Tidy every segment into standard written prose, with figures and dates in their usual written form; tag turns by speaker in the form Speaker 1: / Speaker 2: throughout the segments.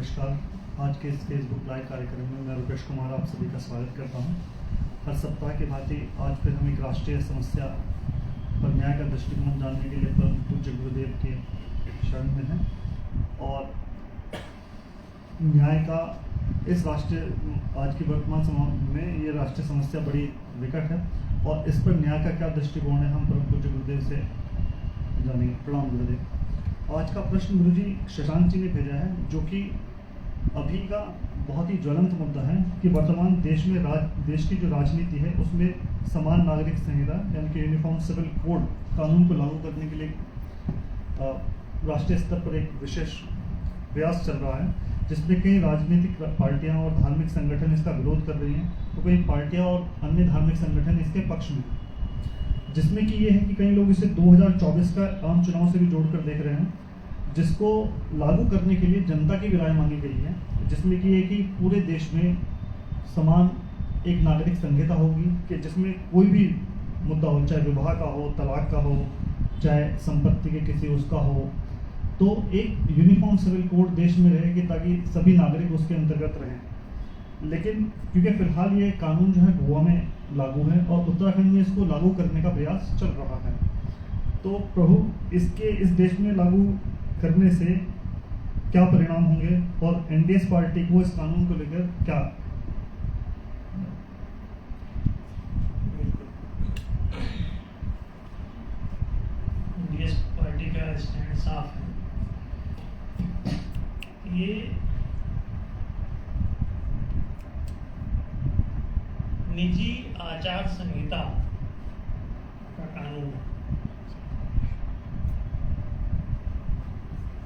Speaker 1: नमस्कार। आज के इस फेसबुक लाइव कार्यक्रम में मैं रुपेश कुमार आप सभी का स्वागत करता हूं। हर सप्ताह की भांति आज फिर हम एक राष्ट्रीय समस्या पर न्याय का दृष्टिकोण जानने के लिए परम पूज्य गुरुदेव के शरण में हैं और न्याय का इस राष्ट्रीय आज की वर्तमान समय में ये राष्ट्रीय समस्या बड़ी विकट है और इस पर न्याय का क्या दृष्टिकोण है हम परम पूज्य गुरुदेव से जानेंगे। प्रणाम गुरुदेव। आज का प्रश्न गुरुजी शशांक जी ने भेजा है, जो कि अभी का बहुत ही ज्वलंत मुद्दा है कि वर्तमान देश में देश की जो राजनीति है उसमें समान नागरिक संहिता यानी कि यूनिफॉर्म सिविल कोड कानून को लागू करने के लिए राष्ट्रीय स्तर पर एक विशेष प्रयास चल रहा है, जिसमें कई राजनीतिक पार्टियां और धार्मिक संगठन इसका विरोध कर रही हैं, तो कई पार्टियां और अन्य धार्मिक संगठन इसके पक्ष में, जिसमें कि ये है कि कई लोग इसे 2024 का आम चुनाव से भी जोड़कर देख रहे हैं, जिसको लागू करने के लिए जनता की भी राय मांगी गई है, जिसमें कि ये कि पूरे देश में समान एक नागरिक संहिता होगी कि जिसमें कोई भी मुद्दा हो, चाहे विवाह का हो, तलाक का हो, चाहे संपत्ति के किसी उसका हो, तो एक यूनिफॉर्म सिविल कोड देश में रहेगी ताकि सभी नागरिक उसके अंतर्गत रहें। लेकिन क्योंकि फिलहाल ये कानून जो है गोवा में लागू है और उत्तराखंड में इसको लागू करने का प्रयास चल रहा है, तो प्रभु इसके इस देश में लागू करने से क्या परिणाम होंगे और एनडीएस पार्टी को इस कानून को लेकर क्या?
Speaker 2: एनडीएस पार्टी का स्टैंड साफ है। ये निजी आचार संहिता का कानून है।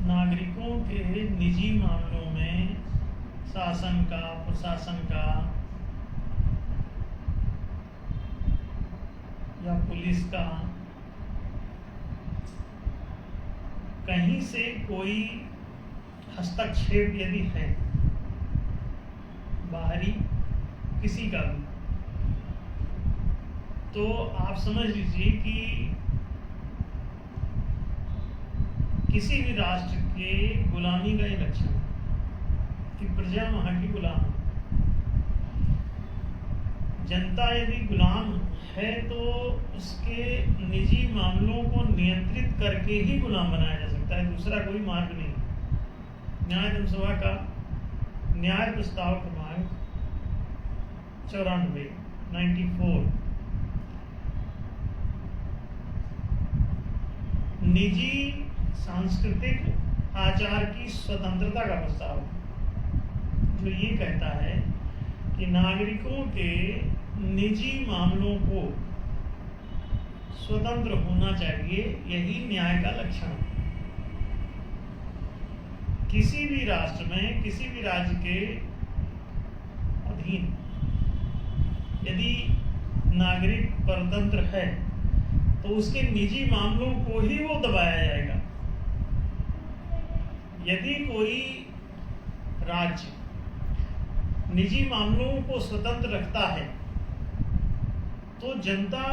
Speaker 2: नागरिकों के निजी मामलों में शासन का, प्रशासन का या पुलिस का कहीं से कोई हस्तक्षेप यदि है, बाहरी किसी का भी, तो आप समझ लीजिए कि किसी भी राष्ट्र के गुलामी का ये लक्षण है कि प्रजा वहां की गुलाम है। जनता यदि गुलाम है तो उसके निजी मामलों को नियंत्रित करके ही गुलाम बनाया जा सकता है, दूसरा कोई मार्ग नहीं। न्याय जनसभा का न्याय प्रस्ताव क्रमांक 94 निजी सांस्कृतिक आचार की स्वतंत्रता का प्रस्ताव, जो ये कहता है कि नागरिकों के निजी मामलों को स्वतंत्र होना चाहिए, यही न्याय का लक्षण है। किसी भी राष्ट्र में, किसी भी राज्य के अधीन यदि नागरिक परतंत्र है तो उसके निजी मामलों को ही वो दबाया जाएगा। यदि कोई राज्य निजी मामलों को स्वतंत्र रखता है तो जनता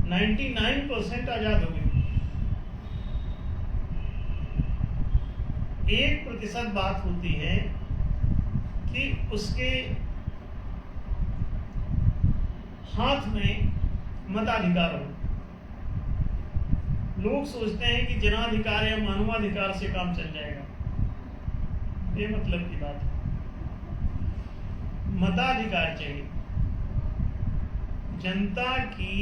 Speaker 2: 99% आजाद होगी। 1% बात होती है कि उसके हाथ में मताधिकार हो। लोग सोचते हैं कि जनाधिकार या मानवाधिकार से काम चल जाएगा, बेमतलब की बात है। मताधिकार चाहिए। जनता की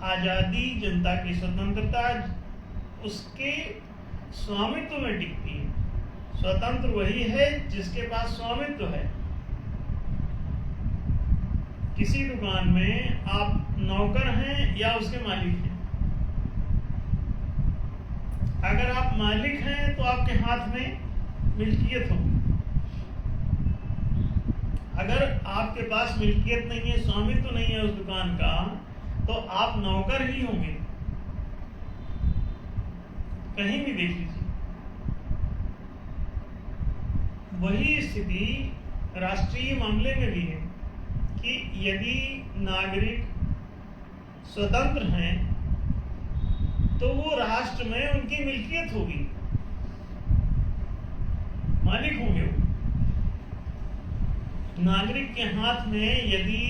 Speaker 2: आजादी, जनता की स्वतंत्रता उसके स्वामित्व में टिकती है। स्वतंत्र वही है जिसके पास स्वामित्व है। किसी दुकान में आप नौकर हैं या उसके मालिक हैं। अगर आप मालिक हैं तो आपके हाथ में मिल्कियत होगी। अगर आपके पास मिल्कियत नहीं है, स्वामित्व नहीं है उस दुकान का, तो आप नौकर ही होंगे। कहीं भी देख लीजिए। वही स्थिति राष्ट्रीय मामले में भी है कि यदि नागरिक स्वतंत्र हैं तो वो राष्ट्र में उनकी मिल्कियत होगी। मालिक होंगे वो। नागरिक के हाथ में यदि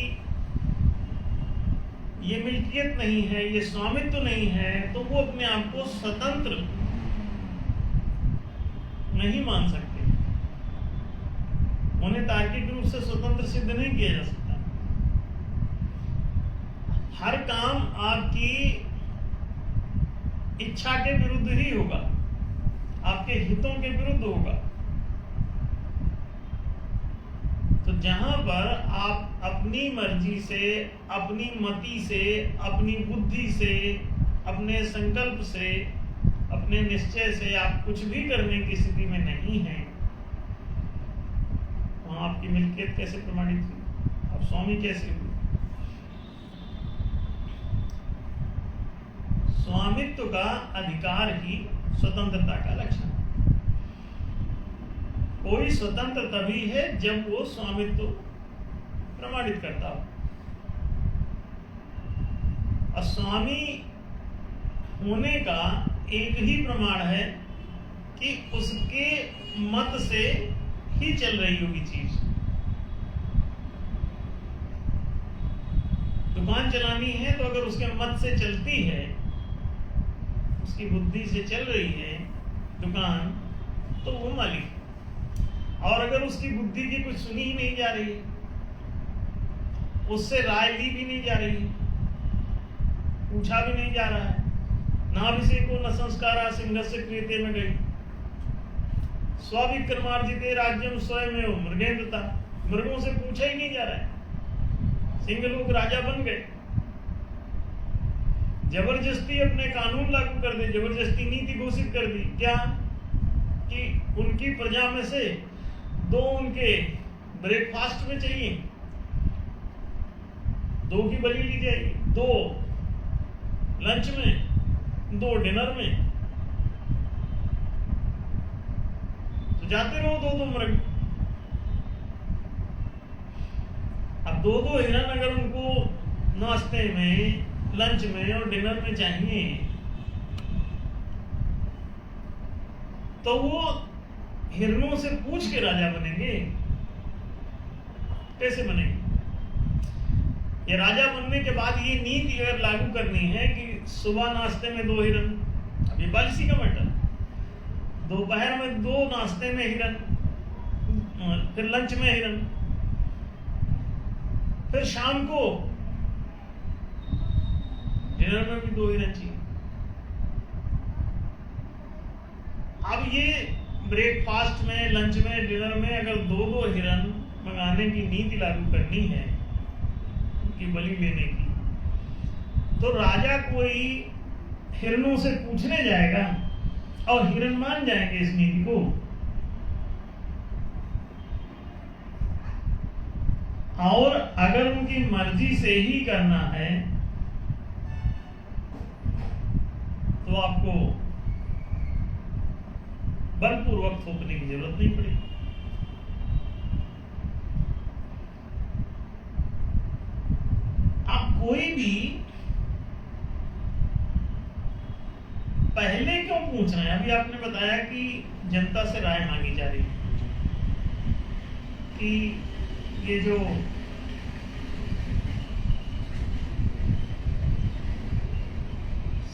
Speaker 2: ये मिल्कियत नहीं है, ये स्वामित्व तो नहीं है, तो वो अपने आप को स्वतंत्र नहीं मान सकते। उन्हें तार्किक रूप से स्वतंत्र सिद्ध नहीं किया जा सकता। हर काम आपकी इच्छा के विरुद्ध ही होगा, आपके हितों के विरुद्ध होगा। तो जहां पर आप अपनी मर्जी से, अपनी मति से, अपनी बुद्धि से, अपने संकल्प से, अपने निश्चय से आप कुछ भी करने की स्थिति में नहीं हैं, वहां आपकी मिल्कियत कैसे प्रमाणित हुई? आप स्वामी कैसे हुए? स्वामित्व का अधिकार ही स्वतंत्रता का लक्षण है। कोई स्वतंत्र तभी है जब वो स्वामित्व प्रमाणित करता हो। और स्वामी होने का एक ही प्रमाण है कि उसके मत से ही चल रही होगी चीज। दुकान चलानी है तो अगर उसके मत से चलती है, उसकी बुद्धि से चल रही है दुकान, तो वो मालिक। और अगर उसकी बुद्धि की कुछ सुनी ही नहीं जा रही है, उससे राय ली भी नहीं जा रही है, पूछा भी नहीं जा रहा है, नाभिषेको न संस्कारा सिंहस्य क्रियते में गई, स्वाभिक्रमार्जिते राज्यम स्वयमेव मृगेन्द्रता, मृगों से पूछा ही नहीं जा रहा है, सिंह लोग राजा बन गए। जबरदस्ती अपने कानून लागू कर दे, जबरदस्ती नीति घोषित कर दी। क्या कि उनकी प्रजा में से 2 उनके ब्रेकफास्ट में चाहिए, 2 की बलि ली जाएगी, 2 लंच में, 2 डिनर में। तो जाते रहो 2-2 मृग। अब 2-2 हिरन अगर उनको नाश्ते में, लंच में और डिनर में चाहिए, तो वो हिरनों से पूछ के राजा बनेंगे? कैसे बनेंगे? ये राजा बनने के बाद ये नीति अगर लागू करनी है कि सुबह नाश्ते में 2 हिरन, अब ये पॉलिसी का मैटर, दोपहर में 2 नाश्ते में हिरन, फिर लंच में हिरन, फिर शाम को डिनर में भी 2 हिरन चाहिए। अब ये ब्रेकफास्ट में, लंच में, डिनर में अगर 2-2 हिरन मंगाने की नीति लागू करनी है, उनकी बलि लेने की, तो राजा कोई हिरनों से पूछने जाएगा और हिरन मान जाएंगे इस नीति को? और अगर उनकी मर्जी से ही करना है तो आपको बलपूर्वक थोपने की जरूरत नहीं पड़ेगी। आप कोई भी पहले क्यों पूछ रहे हैं? अभी आपने बताया कि जनता से राय मांगी जा रही है कि ये जो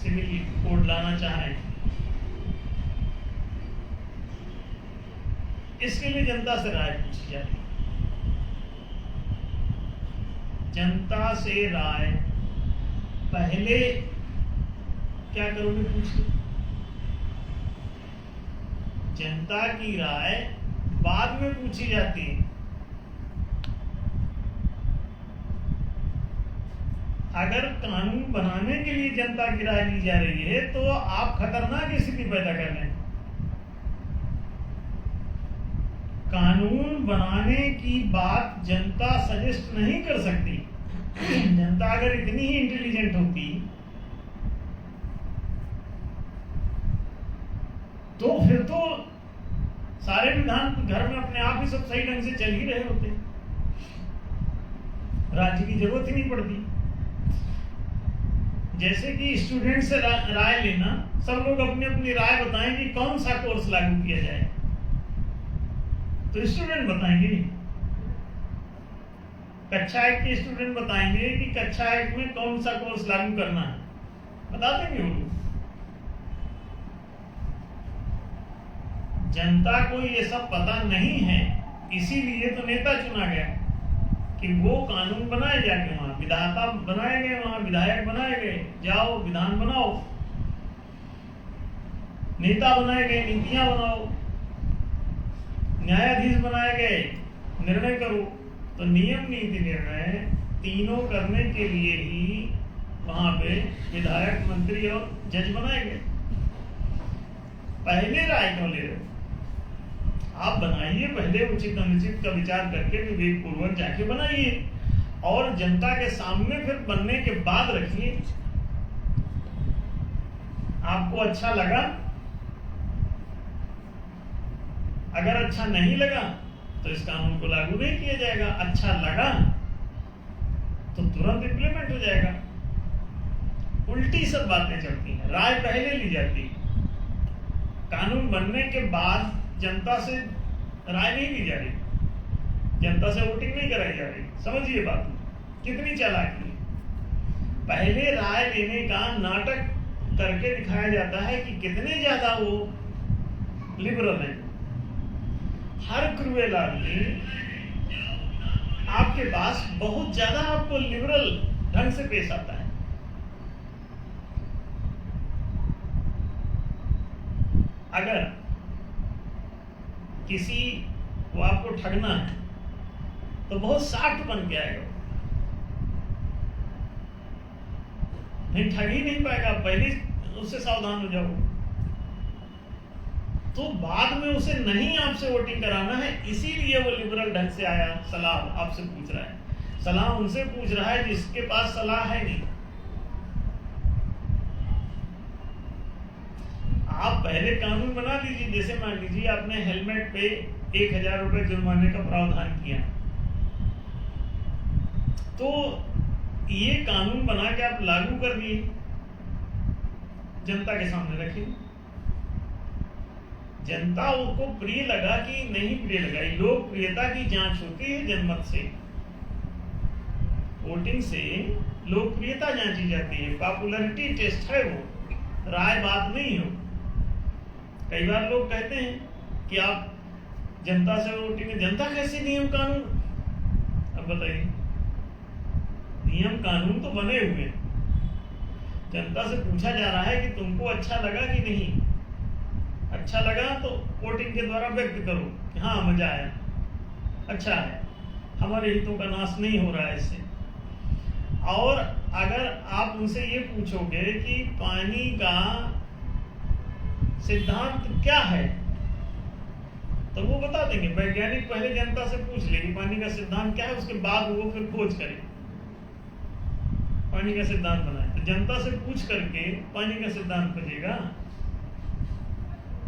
Speaker 2: सिविल कोड लाना चाह रहे हैं, इसके लिए जनता से राय पूछी जा रही है। जनता से राय पहले क्या करोगे? पूछ लो। जनता की राय बाद में पूछी जाती है। अगर कानून बनाने के लिए जनता की राय ली जा रही है तो आप खतरनाक स्थिति पैदा कर रहे हैं। कानून बनाने की बात जनता सजेस्ट नहीं कर सकती। जनता अगर इतनी ही इंटेलिजेंट होती तो फिर तो सारे विधान घर में अपने आप ही सब सही ढंग से चल ही रहे होते, राज्य की जरूरत ही नहीं पड़ती। जैसे कि स्टूडेंट से राय लेना, सब लोग अपनी अपनी राय बताएं कि कौन सा कोर्स लागू किया जाए। तो स्टूडेंट बताएंगे, कक्षा 1 के स्टूडेंट बताएंगे कि कक्षा 1 में कौन सा कोर्स लागू करना है, बता देंगे वो लोग। जनता को ये सब पता नहीं है, इसीलिए तो नेता चुना गया कि वो कानून बनाए जाके, वहां विधाता बनाए गए, वहां विधायक बनाए गए, जाओ विधान बनाओ, नेता बनाए गए, नीतियां बनाओ, न्यायाधीश बनाए गए, निर्णय करो। तो नियम नीति निर्णय तीनों करने के लिए ही वहां पे विधायक, मंत्री और जज बनाए गए। पहले राय क्यों ले रहे हो? आप बनाइए, पहले उचित अनुचित का विचार करके विवेक पूर्वक जाके बनाइए, और जनता के सामने फिर बनने के बाद रखिए। आपको अच्छा लगा, अगर अच्छा नहीं लगा तो इस कानून को लागू नहीं किया जाएगा, अच्छा लगा तो तुरंत इंप्लीमेंट हो जाएगा। उल्टी सब बातें चलती हैं, राय पहले ली जाती है, कानून बनने के बाद जनता से राय नहीं ली जा रही, जनता से वोटिंग नहीं कराई जा रही। समझिए बात कितनी चालाकी है। पहले राय लेने का नाटक करके दिखाया जाता है कि कितने ज्यादा वो लिबरल है। हर क्रूएल आदमी आपके पास बहुत ज्यादा आपको लिबरल ढंग से पेश आता है। अगर किसी को आपको ठगना है तो बहुत सॉफ्ट बन के आएगा, नहीं ठग ही नहीं पाएगा, पहले उससे सावधान हो जाओ। तो बाद में उसे नहीं आपसे वोटिंग कराना है, इसीलिए वो लिबरल ढंग से आया, सलाह आपसे पूछ रहा है, सलाह उनसे पूछ रहा है जिसके पास सलाह है नहीं। आप पहले कानून बना लीजिए, जैसे मान लीजिए आपने हेलमेट पे 1000 रुपए जुर्माने का प्रावधान किया, तो ये कानून बना के आप लागू कर दिए, जनता के सामने रखिए। जनता को प्रिय लगा कि नहीं प्रिय लगा, लोकप्रियता की जांच होती है जनमत से, वोटिंग से लोकप्रियता जांची जाती है, पॉपुलैरिटी टेस्ट है वो, राय बात नहीं हो। कई बार लोग कहते हैं कि आप जनता से वोटिंग, जनता कैसे नियम कानून, अब बताइए, नियम कानून तो बने हुए, जनता से पूछा जा रहा है कि तुमको अच्छा लगा कि नहीं, अच्छा लगा तो वोटिंग के द्वारा व्यक्त करो कि हाँ मजा आया, अच्छा है, हमारे हितों का नाश नहीं हो रहा है इससे। और अगर आप उनसे ये पूछोगे कि पानी का सिद्धांत क्या है, तो वो बता देंगे। वैज्ञानिक पहले जनता से पूछ ले कि पानी का सिद्धांत क्या है, उसके बाद वो फिर खोज करे, पानी का सिद्धांत बनाए। तो जनता से पूछ करके पानी का सिद्धांत बचेगा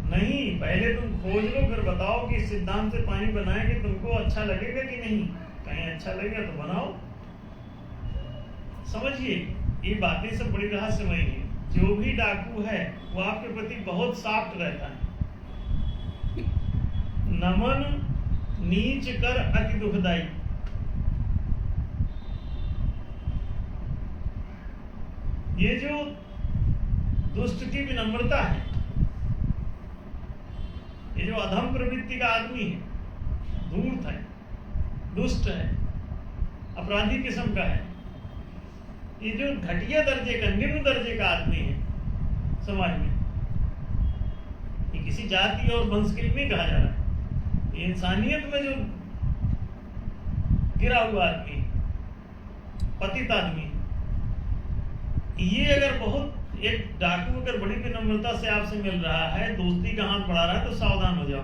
Speaker 2: नहीं, पहले तुम खोज लो, फिर बताओ कि इस सिद्धांत से पानी बनाएंगे तुमको अच्छा लगेगा कि नहीं, कहीं अच्छा लगेगा तो बनाओ। समझिए, ये बातें सब बड़ी रहस्यमयी है। जो भी डाकू है वो आपके प्रति बहुत सॉफ्ट रहता है। नमन नीच कर अति दुखदाई, ये जो दुष्ट की विनम्रता है, ये जो अधम प्रवृत्ति का आदमी है, धूर्त है, दुष्ट है, अपराधी किस्म का है, ये जो घटिया दर्जे का, निम्न दर्जे का आदमी है समाज में, ये किसी जाति और वंश के लिए नहीं कहा जा रहा है, ये इंसानियत में जो गिरा हुआ आदमी, पतित आदमी, ये अगर बहुत, एक डाकू अगर बड़ी विनम्रता से आपसे मिल रहा है, दोस्ती का हाथ बढ़ा रहा है, तो सावधान हो जाओ,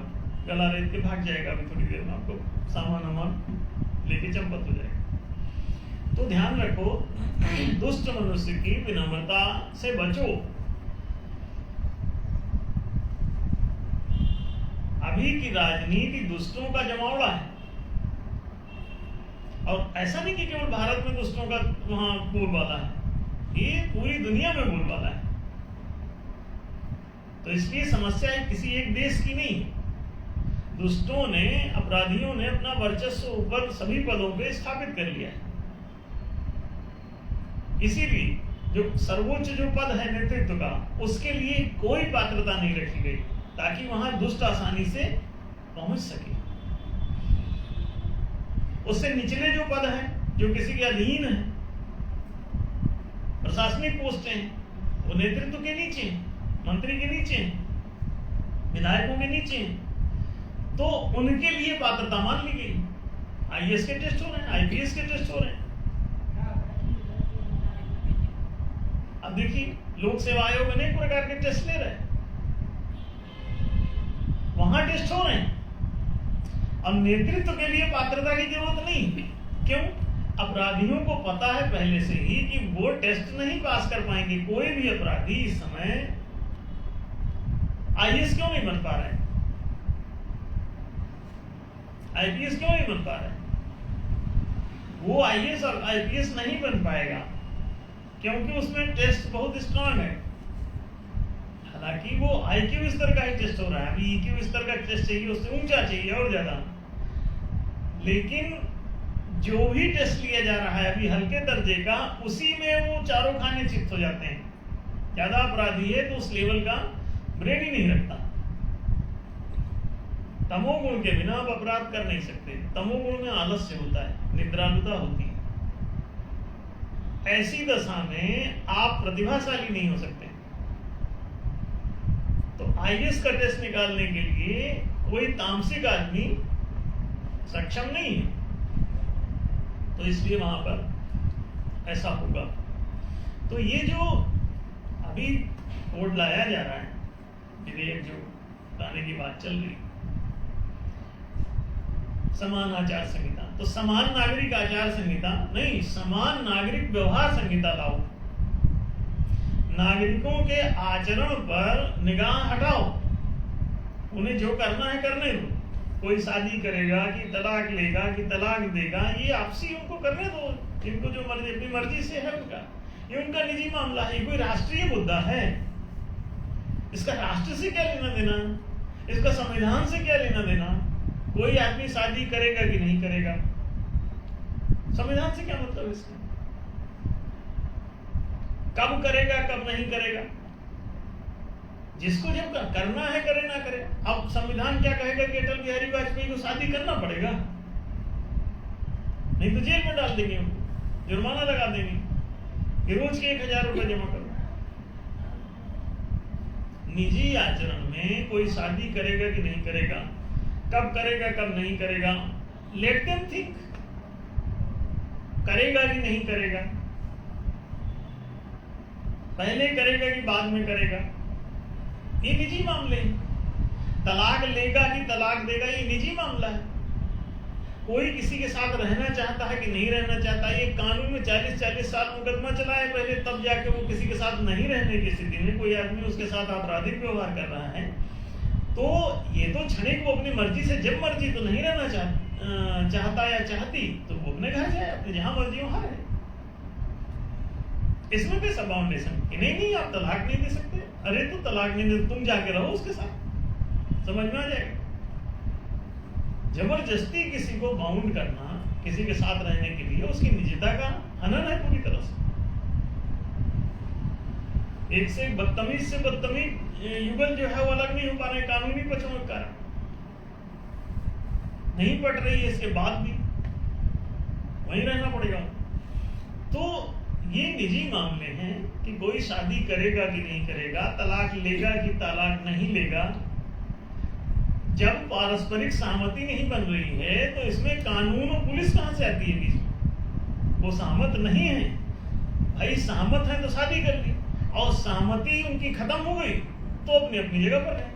Speaker 2: गला रेत के भाग जाएगा, अभी थोड़ी देर में आपको सामान वामान लेके चंपत हो जाएगा। तो ध्यान रखो, दुष्ट मनुष्य की विनम्रता से बचो। अभी की राजनीति दुष्टों का जमावड़ा है, और ऐसा नहीं कि केवल भारत में दुष्टों का वहां बोलबाला है, ये पूरी दुनिया में बोलबाला है। तो इसलिए समस्या किसी एक देश की नहीं है, दुष्टों ने, अपराधियों ने अपना वर्चस्व ऊपर सभी पदों पे स्थापित कर लिया है। इसीलिए जो सर्वोच्च जो पद है नेतृत्व का, उसके लिए कोई पात्रता नहीं रखी गई ताकि वहां दुष्ट आसानी से पहुंच सके। उससे निचले जो पद हैं, जो किसी के अधीन है, प्रशासनिक पोस्टें हैं, वो नेतृत्व के नीचे हैं, मंत्री के नीचे हैं, विधायकों के नीचे हैं, तो उनके लिए पात्रता मान ली गई। आईएएस के टेस्ट हो रहे हैं, आईपीएस के टेस्ट हो रहे हैं। अब देखिए, लोक सेवा आयोग अनेक प्रकार के टेस्ट ले रहे हैं, वहां टेस्ट हो रहे हैं। अब नेतृत्व के लिए पात्रता की जरूरत नहीं। क्यों? अपराधियों को पता है पहले से ही कि वो टेस्ट नहीं पास कर पाएंगे। कोई भी अपराधी इस समय आईएएस क्यों नहीं बन पा रहे हैं, आईपीएस क्यों नहीं बन पा रहे हैं? वो आईएएस और आईपीएस नहीं बन पाएगा क्योंकि उसमें टेस्ट बहुत स्ट्रांग है। हालांकि वो आईक्यू स्तर का ही टेस्ट हो रहा है, अभी ईक्यू स्तर का टेस्ट चाहिए, उससे ऊंचा चाहिए और ज्यादा। लेकिन जो भी टेस्ट लिया जा रहा है अभी हल्के दर्जे का, उसी में वो चारों खाने चित्त हो जाते हैं। ज्यादा अपराधी है तो उस लेवल का ब्रेन ही नहीं रखता। तमोगुण के बिना आप अपराध कर नहीं सकते। तमोगुण में आलस्य होता है, निद्रालुता होती है। ऐसी दशा में आप प्रतिभाशाली नहीं हो सकते। तो आईएएस का टेस्ट निकालने के लिए कोई तामसिक आदमी सक्षम नहीं है, तो इसलिए वहां पर ऐसा होगा। तो ये जो अभी कोड लाया जा रहा है, विधेयक जो लाने की बात चल रही, समान आचार संहिता, तो समान नागरिक आचार संहिता नहीं, समान नागरिक व्यवहार संहिता लाओ। नागरिकों के आचरण पर निगाह हटाओ, उन्हें जो करना है करने दो। कोई शादी करेगा कि तलाक लेगा कि तलाक देगा, ये आपसी उनको करने दो, इनको जो मर्जी, अपनी मर्जी से है उनका, ये उनका निजी मामला है। ये कोई राष्ट्रीय मुद्दा है, इसका राष्ट्र से क्या लेना देना, इसका संविधान से क्या लेना देना। कोई आदमी शादी करेगा कि नहीं करेगा, संविधान से क्या मतलब इसका, कब करेगा कब नहीं करेगा, जिसको जब करना है करे ना करे। अब संविधान क्या कहेगा कि अटल बिहारी वाजपेयी को शादी करना पड़ेगा, नहीं तो जेल में डाल देंगे, उनको जुर्माना लगा देंगे कि रोज के 1000 रुपए जमा करो। निजी आचरण में कोई शादी करेगा कि नहीं करेगा, कब करेगा कब नहीं करेगा, लेट देम थिंक, करेगा कि नहीं करेगा, पहले करेगा कि बाद में करेगा, ये निजी मामले हैं। तलाक लेगा कि तलाक देगा, ये निजी मामला है। कोई किसी के साथ रहना चाहता है कि नहीं रहना चाहता, ये कानून में 40-40 साल मुकदमा चला है पहले, तब जाके वो किसी के साथ नहीं रहने की स्थिति में कोई आदमी उसके साथ आपराधिक व्यवहार कर रहा है, तो ये तो क्षणिक, वो अपनी मर्जी से जब मर्जी तो नहीं रहना चाहता या चाहती, तो वो अपने घर जाए, अपने जहां मर्जी वहां रहे। इसमें भी सब बाउंडेशन कि नहीं आप तलाक नहीं दे सकते, अरे तो तलाक नहीं दे, तुम जाके रहो उसके साथ, समझ में आ जाएगा। जबरदस्ती किसी को बाउंड करना, किसी के साथ रहने के लिए, उसकी निजता का हनन है पूरी तरह से। एक से बदतमीज से बदतमीज युगल जो है वो अलग नहीं हो पा रहे, कानूनी पक्षों के कारण नहीं पट रही है, इसके बाद भी वहीं रहना पड़ेगा। तो ये निजी मामले हैं कि कोई शादी करेगा कि नहीं करेगा, तलाक लेगा कि तलाक नहीं लेगा। जब पारस्परिक सहमति नहीं बन रही है तो इसमें कानून और पुलिस कहां से आती है बीच में? वो सहमत नहीं है भाई, सहमत है तो शादी कर ली, और सहमति उनकी खत्म हो गई तो अपनी अपनी जगह पर है।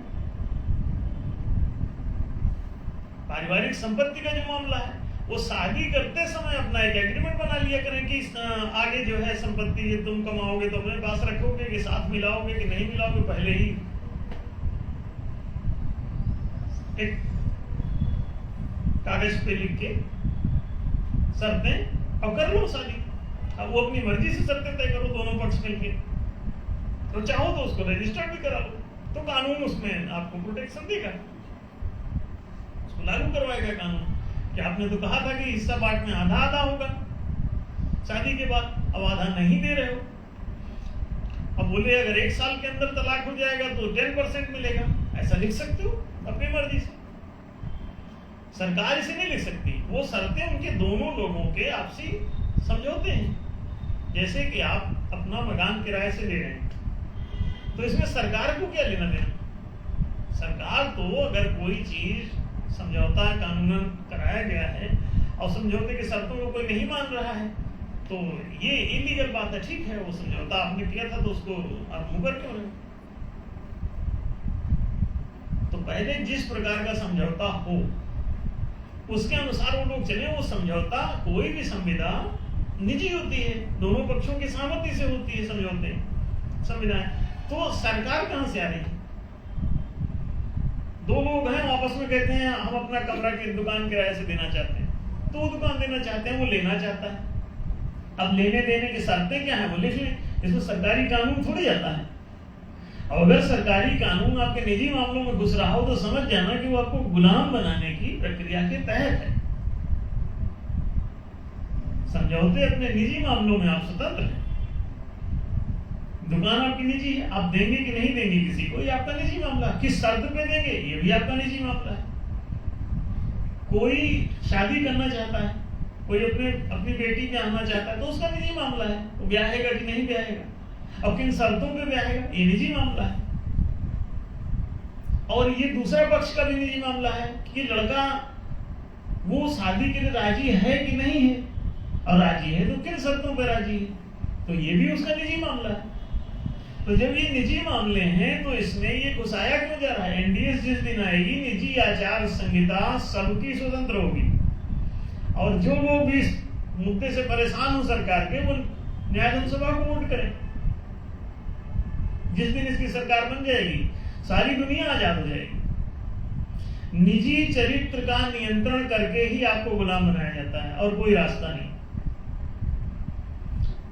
Speaker 2: पारिवारिक संपत्ति का जो मामला है, वो शादी करते समय अपना एक एग्रीमेंट बना लिया करें कि आगे जो है संपत्ति तुम कमाओगे तो अपने पास रखोगे कि साथ मिलाओगे कि नहीं मिलाओगे, पहले ही एक कागज पे लिख के शर्तें, और कर लो शादी। अब वो अपनी मर्जी से शर्तें तय करो दोनों पक्ष मिलके, तो चाहो तो उसको रजिस्टर्ड भी करा लो, तो कानून उसमें आपको प्रोटेक्शन देगा। लागू करवाएगा कानून कि आपने तो कहा था कि हिस्सा बांटने आधा आधा होगा शादी के बाद, अब आधा नहीं दे रहे हो। अब बोले अगर 1 साल के अंदर तलाक हो जाएगा तो 10% मिलेगा, ऐसा लिख सकते हो अपनी मर्जी से। सरकार इसे नहीं लिख सकती, वो शर्तें उनके दोनों लोगों के आपसी समझौते हैं। जैसे कि आप अपना मकान किराए से ले रहे हैं तो इसमें सरकार को क्या लेना देना। सरकार तो अगर कोई चीज समझौता कानूनन कराया गया है और समझौते की शर्तों को कोई नहीं मान रहा है तो ये इलीगल बात है। ठीक है, वो समझौता आपने किया था तो उसको आप मुकर क्यों रहे। तो पहले जिस प्रकार का समझौता हो उसके अनुसार वो लोग चले। वो समझौता, कोई भी संविदा निजी होती है, दोनों पक्षों की सहमति से होती है समझौते संविधाएं। तो सरकार कहां से आ रही है। दो लोग हैं आपस में कहते हैं हम अपना कमरा की दुकान किराए से देना चाहते हैं, तो वो दुकान देना चाहते हैं, वो लेना चाहता है। अब लेने देने की शर्तें क्या है वो लिख लें, इसमें सरकारी कानून थोड़ी जाता है। और अगर सरकारी कानून आपके निजी मामलों में घुस रहा हो तो समझ जाना कि वो आपको गुलाम बनाने की प्रक्रिया के तहत है। समझौते अपने निजी मामलों में आप स्वतंत्र हैं। दुकान आपकी निजी है, आप देंगे कि नहीं देंगे किसी को, ये आपका निजी मामला है। किस शर्त पे देंगे ये भी आपका निजी मामला है। कोई शादी करना चाहता है, कोई अपनी बेटी ब्याहना चाहता है तो उसका निजी मामला है, वो ब्याहेगा कि नहीं ब्याहेगा, अब किन शर्तों पे ब्याहेगा, ये निजी मामला है। और ये दूसरा पक्ष का भी निजी मामला है कि लड़का वो शादी के लिए राजी है कि नहीं है, और राजी है तो किन शर्तों पे राजी है, तो ये भी उसका निजी मामला है। तो जब ये निजी मामले हैं तो इसमें ये घुसाया क्यों जा रहा है। एनडीएस जिस दिन आएगी, निजी आचार संहिता सबकी स्वतंत्र होगी, और जो लोग भी इस मुद्दे से परेशान हो सरकार के, वो न्याय सभा को वोट करें। जिस दिन इसकी सरकार बन जाएगी सारी दुनिया आजाद हो जाएगी। निजी चरित्र का नियंत्रण करके ही आपको गुलाम बनाया जाता है और कोई रास्ता नहीं।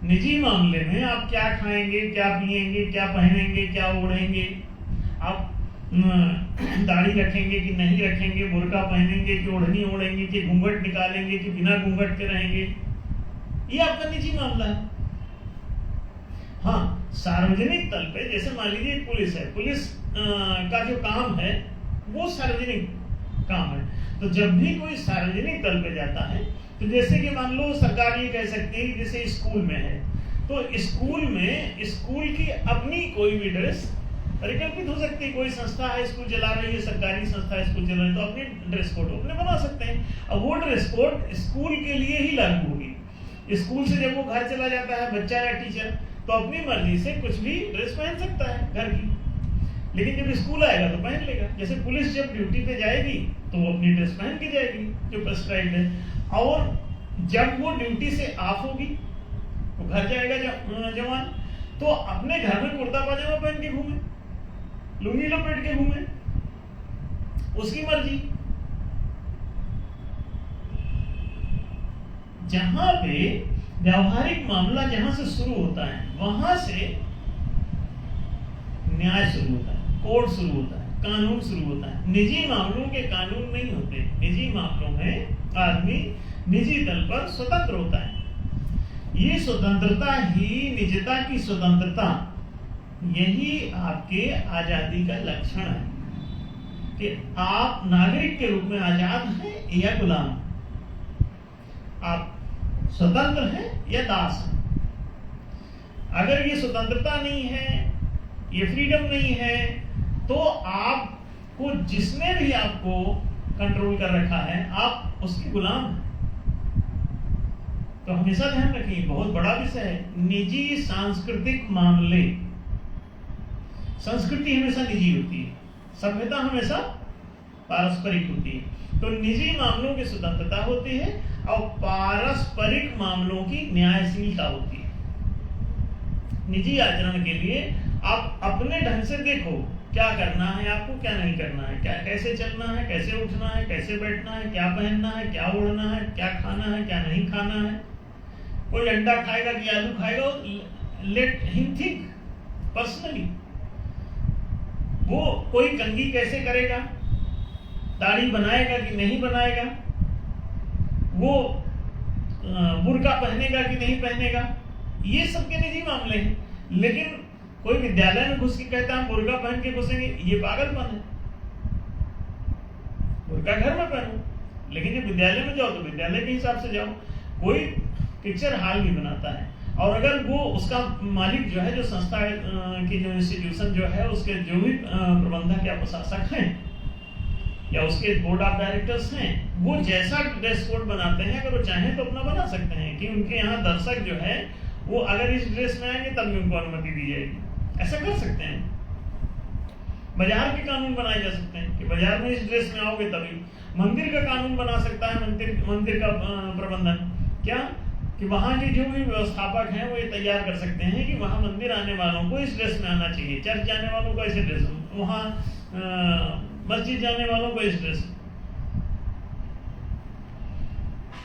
Speaker 2: निजी मामले में आप क्या खाएंगे, क्या पिएंगे, क्या पहनेंगे, क्या ओढ़ेंगे, आप दाढ़ी रखेंगे कि नहीं रखेंगे, बुर्का पहनेंगे कि ओढ़नी ओढ़ेंगे, कि घूंघट निकालेंगे कि बिना घूंघट के रहेंगे, ये आपका निजी मामला है। हाँ, सार्वजनिक तल पे जैसे मान लीजिए पुलिस है, पुलिस का जो काम है वो सार्वजनिक काम है। तो जब भी कोई सार्वजनिक तल पे जाता है तो जैसे कि मान लो सरकार ये कह सकती है जैसे स्कूल में है तो स्कूल में स्कूल की अपनी कोई भी ड्रेस परिकल्पित हो सकती है। कोई संस्था है स्कूल चला रही है, सरकारी संस्था है स्कूल चला रही है, तो अपनी ड्रेस कोड अपने बना सकते हैं। अब वो ड्रेस कोड स्कूल के लिए ही लागू होगी। स्कूल से जब वो घर चला जाता है बच्चा या टीचर तो अपनी मर्जी से कुछ भी ड्रेस पहन सकता है घर की, लेकिन जब स्कूल आएगा तो पहन लेगा। जैसे पुलिस जब ड्यूटी पे जाएगी तो वो अपनी ड्रेस पहन के जाएगी जो प्रेस्क्राइब्ड है, और जब वो ड्यूटी से ऑफ होगी वो घर जाएगा जवान तो अपने घर में कुर्ता पाजामा पहन के घूमे, लुंगी लपेट के घूमे, उसकी मर्जी। जहां पे व्यवहारिक मामला जहां से शुरू होता है वहां से न्याय शुरू होता है, कोर्ट शुरू होता है, कानून शुरू होता है। निजी मामलों के कानून नहीं होते। निजी मामलों में आदमी निजी तल पर स्वतंत्र होता है। ये स्वतंत्रता ही निजता की स्वतंत्रता, यही आपके आजादी का लक्षण है कि आप नागरिक के रूप में आजाद हैं या गुलाम, आप स्वतंत्र हैं या दास हैं। अगर ये स्वतंत्रता नहीं है, ये फ्रीडम नहीं है, तो आपको जिसने भी आपको कंट्रोल कर रखा है आप उसके गुलाम हैं। तो हमेशा ध्यान रखिए, बहुत बड़ा विषय है निजी सांस्कृतिक मामले। संस्कृति हमेशा निजी होती है, सभ्यता हमेशा पारस्परिक होती है। तो निजी मामलों की स्वतंत्रता होती है और पारस्परिक मामलों की न्यायशीलता होती है। निजी आचरण के लिए आप अपने ढंग से देखो क्या करना है आपको, क्या नहीं करना है, क्या कैसे चलना है, कैसे उठना है, कैसे बैठना है, क्या पहनना है, क्या ओढ़ना है, क्या खाना है, क्या नहीं खाना है। कोई अंडा खाएगा कि आलू खाएगा, लेट हिम थिंक पर्सनली। वो कोई कंघी कैसे करेगा, दाढ़ी बनाएगा कि नहीं बनाएगा, वो बुर्का पहनेगा कि नहीं पहनेगा, ये सबके निजी मामले हैं। लेकिन कोई विद्यालय में घुस के कहता है बुर्का पहन के घुसेंगे, ये पागलपन है। बुर्का घर में पहनो, लेकिन जब विद्यालय में जाओ तो विद्यालय के हिसाब से जाओ। कोई पिक्चर हॉल भी बनाता है, और अगर वो उसका मालिक जो है, जो संस्था की जो इंस्टीट्यूशन जो है, उसके जो भी प्रबंधक या प्रशासक हैं या उसके बोर्ड ऑफ डायरेक्टर्स हैं, वो जैसा ड्रेस कोड बनाते हैं, अगर वो चाहें तो अपना बना सकते हैं कि उनके यहाँ दर्शक जो है वो अगर इस ड्रेस में आएंगे तब भी उनको अनुमति दी जाएगी। ऐसा कर सकते हैं। बाजार के कानून बनाए जा सकते हैं कि बाजार में इस ड्रेस में आओगे तभी। मंदिर का कानून बना सकता है मंदिर का प्रबंधन, क्या कि वहाँ के जो भी व्यवस्थापक हैं वो ये तैयार कर सकते हैं कि वहाँ मंदिर आने वालों को इस ड्रेस में आना चाहिए, चर्च जाने वालों को ऐसे ड्रेस, वहाँ मस्जिद जाने वालों को इस ड्रेस।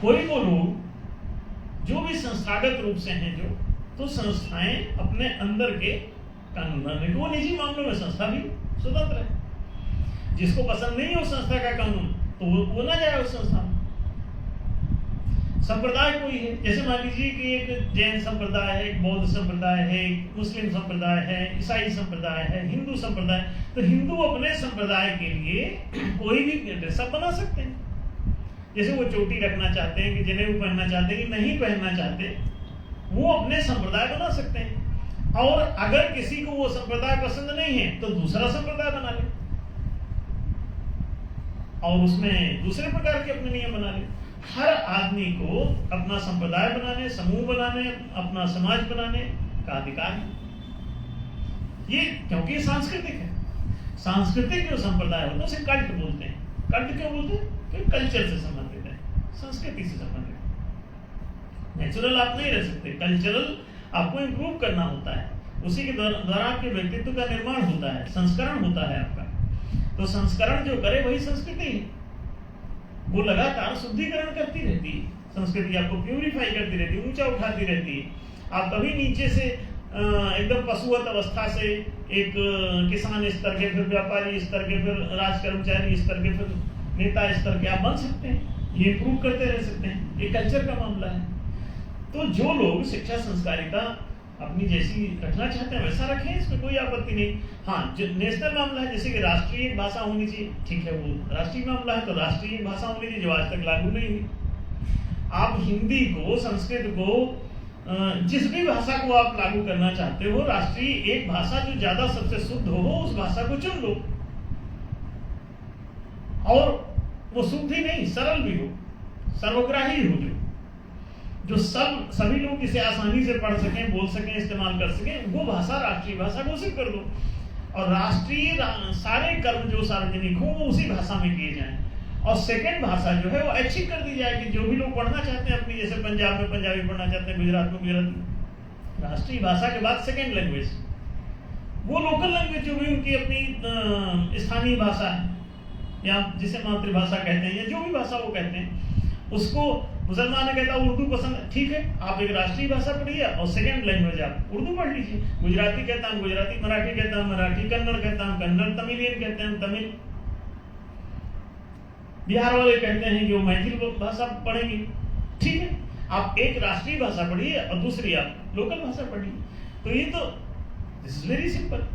Speaker 2: कोई को लोग जो भी संस्थागत रूप से हैं, जो तो संस्थाएं अपने अंदर के कानून बनाने, वो निजी मामलों में संस्था भी स्वतंत्र है। जिसको पसंद नहीं है उस संस्था का कानून तो वो ना जाए उस संस्था में। संप्रदाय कोई है, जैसे मान लीजिए कि एक जैन संप्रदाय है, एक बौद्ध संप्रदाय है, एक मुस्लिम संप्रदाय है, ईसाई संप्रदाय है, हिंदू संप्रदाय, तो हिंदू अपने संप्रदाय के लिए कोई भी ड्रेसअप बना सकते हैं। जैसे वो चोटी रखना चाहते हैं, कि जनेऊ पहनना चाहते हैं, कि नहीं पहनना चाहते, वो अपने संप्रदाय बना सकते हैं। और अगर किसी को वो संप्रदाय पसंद नहीं है तो दूसरा संप्रदाय बना ले और उसमें दूसरे प्रकार के अपने नियम बना ले। हर आदमी को अपना संप्रदाय बनाने, समूह बनाने, अपना समाज बनाने का अधिकार है। ये क्योंकि सांस्कृतिक है। सांस्कृतिक जो संप्रदाय होता है उसे कल्ट बोलते हैं। कल्ट क्यों बोलते हैं? क्योंकि कल्चर से संबंधित है, संस्कृति से संबंधित है। नेचुरल आप नहीं रह सकते, कल्चरल आपको इम्प्रूव करना होता है। उसी के द्वारा आपके व्यक्तित्व का निर्माण होता है, संस्करण होता है आपका। तो संस्करण जो करे वही संस्कृति है। वो लगातार शुद्धिकरण करती रहती है। संस्कृति आपको प्यूरिफाई करती रहती है, ऊंचा उठाती रहती है। आप कभी नीचे से एकदम पशुवत अवस्था से एक किसान स्तर के, फिर व्यापारी स्तर के, फिर राज कर्मचारी स्तर के, फिर नेता स्तर के आप बन सकते हैं। ये इम्प्रूव करते रह सकते हैं। ये कल्चर का मामला है। तो जो लोग शिक्षा संस्कारिता अपनी जैसी रखना चाहते हैं वैसा रखें, इसमें कोई आपत्ति नहीं। हाँ, जो नेशनल मामला है, जैसे कि राष्ट्रीय भाषा होनी चाहिए, ठीक है, वो राष्ट्रीय मामला है तो राष्ट्रीय भाषा होनी चाहिए, जो आज तक लागू नहीं हुई। आप हिंदी को, संस्कृत को, जिस भी भाषा को आप लागू करना चाहते हो, राष्ट्रीय एक भाषा जो ज्यादा सबसे शुद्ध हो उस भाषा को चुन लो, और वो शुद्ध ही नहीं, सरल भी हो, सर्वग्राही हो, जो सभी लोग इसे आसानी से पढ़ सकें, बोल सकें, इस्तेमाल कर सकें, वो भाषा राष्ट्रीय भाषा घोषित कर दो। और राष्ट्रीय सारे कर्म जो सार्वजनिक हो वो उसी भाषा में किए जाएं। और सेकंड भाषा जो है वो ऐच्छिक कर दी जाएगी। जो भी लोग पढ़ना चाहते हैं अपनी, जैसे पंजाब में पंजाबी पढ़ना चाहते हैं, गुजरात में गुजराती, राष्ट्रीय भाषा के बाद सेकंड लैंग्वेज, वो लोकल लैंग्वेज जो भी उनकी अपनी स्थानीय भाषा है, या जिसे मातृभाषा कहते हैं, या जो भी भाषा वो कहते हैं, उसको मुसलमान ने कहता उर्दू पसंद है, ठीक है, आप एक राष्ट्रीय भाषा पढ़िए और सेकंड लैंग्वेज आप उर्दू पढ़ लीजिए। गुजराती कहता हूँ गुजराती, मराठी कहता हूँ मराठी, कन्नड़ कहता हूँ कन्नड़, तमिलियन कहते हैं तमिल, बिहार वाले कहते हैं कि वो मैथिली भाषा पढ़ेंगे, ठीक है, आप एक राष्ट्रीय भाषा पढ़िए और दूसरी आप लोकल भाषा पढ़िए। तो ये तो दिस इज वेरी सिंपल।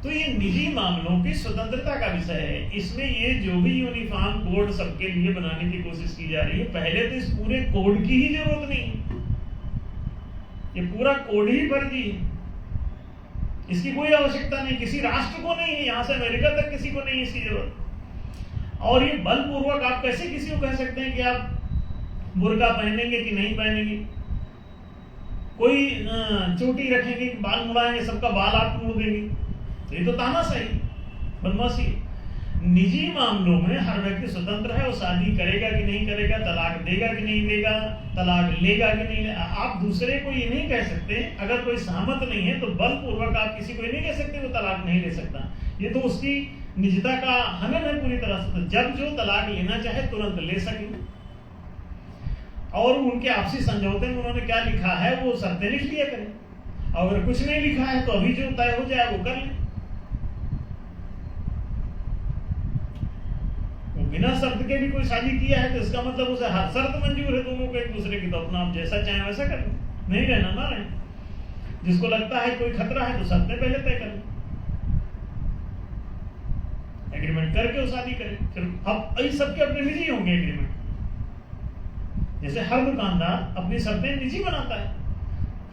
Speaker 2: तो ये निजी मामलों की स्वतंत्रता का विषय है। इसमें ये जो भी यूनिफॉर्म कोड सबके लिए बनाने की कोशिश की जा रही है, पहले तो इस पूरे कोड की ही जरूरत नहीं है। ये पूरा कोड ही फर्जी है, इसकी कोई आवश्यकता नहीं, किसी राष्ट्र को नहीं है, यहां से अमेरिका तक किसी को नहीं है इसकी जरूरत। और ये बलपूर्वक आप कैसे किसी को कह सकते हैं कि आप बुर्का पहनेंगे कि नहीं पहनेंगे, कोई चोटी रखेंगे, बाल मुड़ाएंगे, सबका बाल आप मोड़ देंगे, तो ये तो तानाशाही, बदमाशी। निजी मामलों में हर व्यक्ति स्वतंत्र है, वो शादी करेगा कि नहीं करेगा, तलाक देगा कि नहीं देगा, तलाक लेगा कि नहीं लेगा। आप दूसरे को ये नहीं कह सकते, अगर कोई सहमत नहीं है तो बलपूर्वक आप किसी को ये नहीं कह सकते वो तलाक नहीं ले सकता। ये तो उसकी निजता का हनन है पूरी तरह से। जब जो तलाक लेना चाहे तुरंत ले सके, और उनके आपसी समझौते में उन्होंने क्या लिखा है वो शर्तें लिख लिया करें, और अगर कुछ नहीं लिखा है तो अभी जो तय हो जाए वो कर ले। बिना शर्त के भी कोई शादी किया है तो इसका मतलब उसे हर शर्त मंजूर है दोनों को एक दूसरे की, तो अपना आप जैसा चाहे वैसा कर लें, नहीं रहना ना रहे। जिसको लगता है कोई खतरा है तो शर्तें पहले तय कर लें, एग्रीमेंट करके वो शादी करें। फिर अब इन सबके अपने निजी होंगे एग्रीमेंट, जैसे हर दुकानदार अपनी शर्तें निजी बनाता है,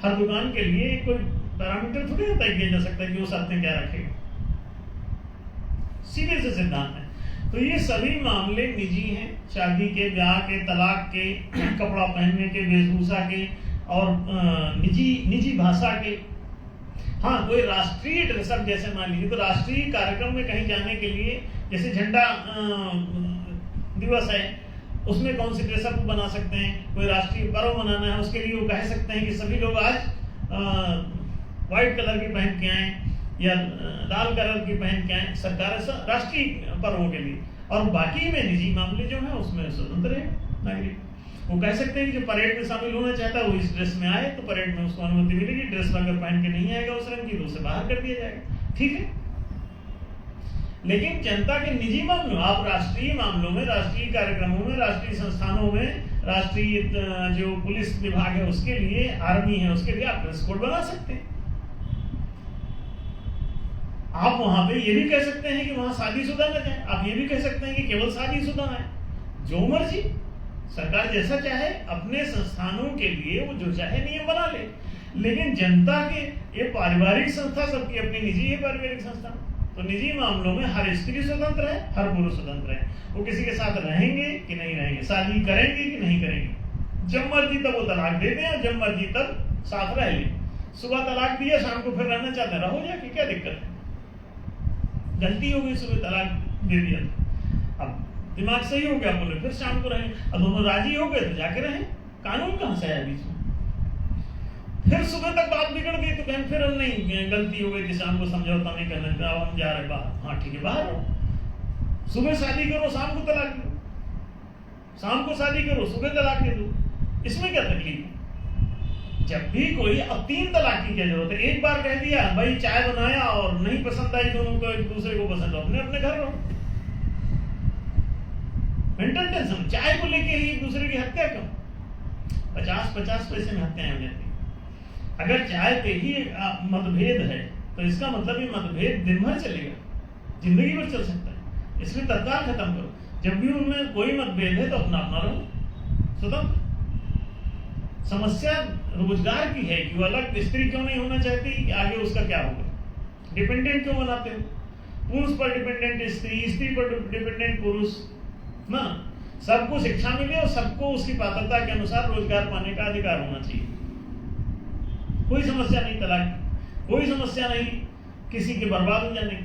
Speaker 2: हर दुकान के लिए कोई पैरामीटर थोड़ी ना तय किया जा सकता है कि वो शर्तें क्या रखेगा, सीधे से सिद्धांत है। तो ये सभी मामले निजी हैं, शादी के, ब्याह के, तलाक के, कपड़ा पहनने के, वेशभूषा के और निजी भाषा के। हाँ, कोई राष्ट्रीय ड्रेसअप जैसे मान लीजिए तो राष्ट्रीय कार्यक्रम में कहीं जाने के लिए, जैसे झंडा दिवस है उसमें कौन सी ड्रेसअप बना सकते हैं, कोई राष्ट्रीय पर्व मनाना है उसके लिए वो कह सकते हैं कि सभी लोग आज व्हाइट कलर की पहन के आए या लाल कलर की पहन के आए, सरकार राष्ट्रीय पर्वों के लिए। और बाकी में निजी मामले जो है उसमें स्वतंत्र है नागरिक, वो कह सकते हैं कि जो परेड में शामिल होना चाहता है वो इस ड्रेस में आए तो परेड में उसको अनुमति मिलेगी, ड्रेस अगर पहन के नहीं आएगा उस रंग की तो उसे बाहर कर दिया जाएगा, ठीक है। लेकिन जनता के निजी मामलों, आप राष्ट्रीय मामलों में, राष्ट्रीय कार्यक्रमों में, राष्ट्रीय संस्थानों में, राष्ट्रीय जो पुलिस विभाग है उसके लिए, आर्मी है उसके लिए आप ड्रेस कोड बना सकते हैं। आप वहां पे ये भी कह सकते हैं कि वहां शादीशुदा न जाए, आप ये भी कह सकते हैं कि केवल शादीशुदा है, जो मर्जी सरकार जैसा चाहे अपने संस्थानों के लिए वो जो चाहे नियम बना ले। लेकिन जनता के ये पारिवारिक संस्था सबकी अपनी निजी है पारिवारिक संस्था, तो निजी मामलों में हर स्त्री स्वतंत्र है, हर पुरुष स्वतंत्र है, वो किसी के साथ रहेंगे कि नहीं रहेंगे, शादी करेंगे कि नहीं करेंगे, जब मर्जी तब वो तलाक दे दें और जब मर्जी तब साथ रह लें। सुबह तलाक दिया, शाम को फिर रहना चाहते हैं, रहो जाके, क्या दिक्कत है। गलती हो गई, सुबह तलाक दे दिया, अब दिमाग सही हो गया, बोले फिर शाम को रहें, अब दोनों राजी हो गए तो जाके रहें, कानून कहां से आया बीच में। फिर सुबह तक बात बिगड़ गई तो कहें फिर हम नहीं, गलती हो गई थी, शाम को समझौता नहीं करना था, हम जा रहे बाहर, हाँ ठीक है बाहर रहो, सुबह शादी करो शाम को तलाक दो, शाम को शादी करो सुबह तलाक दे दो, इसमें क्या तकलीफ है। जब भी कोई, अब 3 तलाक की क्या जरूरत है, एक बार कह दिया भाई चाय बनाया और नहीं पसंद आई दोनों को, एक दूसरे को पसंद हो, अपने अपने घर रहो, मेंटल टेंशन, चाय को लेके ही एक दूसरे की हत्या क्यों, 50-50 पैसे में हत्याएं हो जाती है। अगर चाय पे ही मतभेद है तो इसका मतलब ये मतभेद दिन भर चलेगा, जिंदगी भर चल सकता है, इसलिए तत्काल खत्म करो। जब भी उनमें कोई मतभेद है तो अपना अपना रहो, स्वतंत्र। समस्या रोजगार की है कि वो अलग स्त्री क्यों नहीं होना चाहती, आगे उसका क्या होगा, डिपेंडेंट क्यों बनाते हो, पुरुष पर डिपेंडेंट स्त्री, स्त्री पर डिपेंडेंट पुरुष ना, सबको शिक्षा मिले और सबको उसकी पात्रता के अनुसार रोजगार पाने का अधिकार होना चाहिए। कोई समस्या नहीं तलाक की, कोई समस्या नहीं किसी के बर्बाद हो जाने की,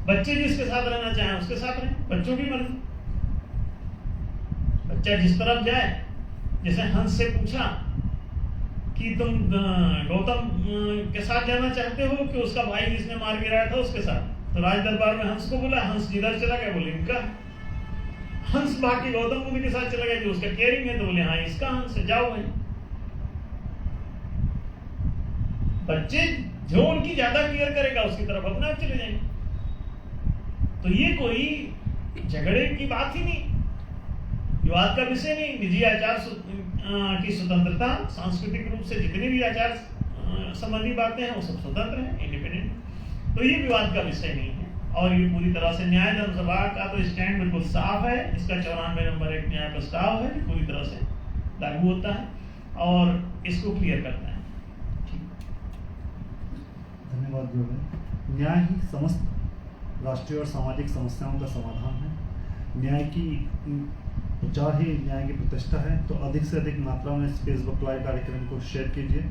Speaker 2: बच्चे जिसके साथ रहना चाहें उसके साथ रहें, बच्चों की मर्जी, बच्चा जिस तरफ जाए। जैसे हंस से पूछा कि तुम गौतम के साथ जाना चाहते हो कि उसका भाई जिसने मार गिराया था उसके साथ, तो राज दरबार में हंस को बोला, हंस जिधर चला गया बोले इनका, हंस भाग के गौतम बुद्ध के साथ चला गया जो उसका केयरिंग है, तो बोले हाँ इसका हंस है, जाओ भाई। बच्चे जो उनकी ज्यादा केयर करेगा उसकी तरफ अपने आप चले जाएंगे। तो ये कोई झगड़े की बात ही नहीं, विवाद का विषय नहीं। निजी आचार की स्वतंत्रता, सांस्कृतिक रूप से जितने भी आचार संबंधी बातें हैं वो सब स्वतंत्र हैं, इंडिपेंडेंट, तो ये विवाद का विषय नहीं है। और ये पूरी तरह से न्याय धर्म सभा का तो स्टैंड बिल्कुल साफ है, इसका 94 नंबर एक न्याय प्रस्ताव है, पूरी तरह से लागू होता है और इसको क्लियर करता है।
Speaker 1: धन्यवाद जोड़े। न्याय ही समस्त राष्ट्रीय और सामाजिक समस्याओं का समाधान है। न्याय की प्रचार ही न्याय की प्रतिष्ठा है। तो अधिक से अधिक मात्रा में इस फेसबुक लाइव कार्यक्रम को शेयर कीजिए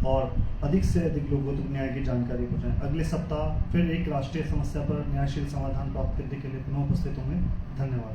Speaker 1: और अधिक से अधिक लोगों तक न्याय की जानकारी पहुंचाएं। अगले सप्ताह फिर एक राष्ट्रीय समस्या पर न्यायशील समाधान प्राप्त करने के लिए पुनः उपस्थित होंगे। धन्यवाद।